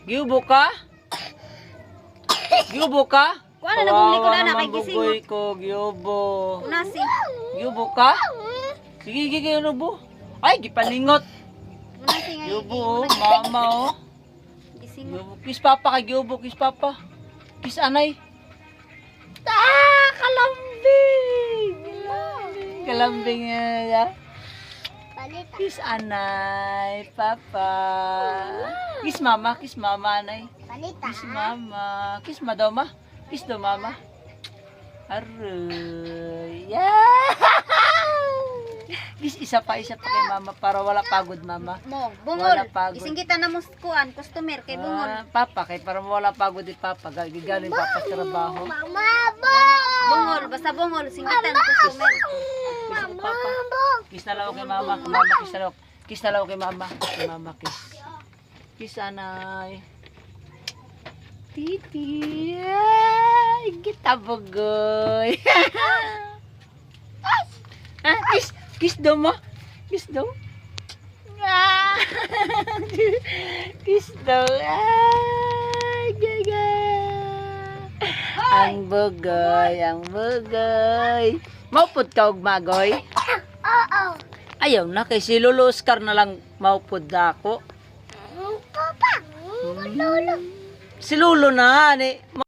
Giubo ka? Giubo ka? Kuha na naguli ko na kay bugoy gising. ko, giubo. Unasi. Giubo ka? Sige, sige, giubo. Ay, gipaningot. Unasi nga. Giubo, mama, oh. Gising. Giubo. Kiss papa kay giubo, kiss papa. Kiss anay. Kalambing! Kalambing nga. Palita. Kiss anay, papa. Kiss mama, anay. Palita. Kiss mama. Kiss madoma. Kiss do mama. Aroy. Yeah! Kiss isa pa kay mama para wala pagod mama. Mo, bungol. Wala pagod. Gising kita na mo kuan, customer kay bungol. Papa, kay para wala pagod di papa. Galing papa sa trabaho. Mama, bo. Bungol, basta bungol, singitan customer. Kiss mo, papa. Kiss na lang ako kay mama. Kiss na lang ako kay mama. Kay mama, kiss. Kiss anay. Titi. Ay, kita bugoy. Kiss. Kiss daw mo. Kiss daw. Ah. Kiss daw. Ay, gaga. Ang bugoy, ang bugoy. Maupod ka og magoy? Oo. Ayaw na, kay si Lolo Oscar na lang maupod na ako. Papa. Lolo. Si Lolo na, ni.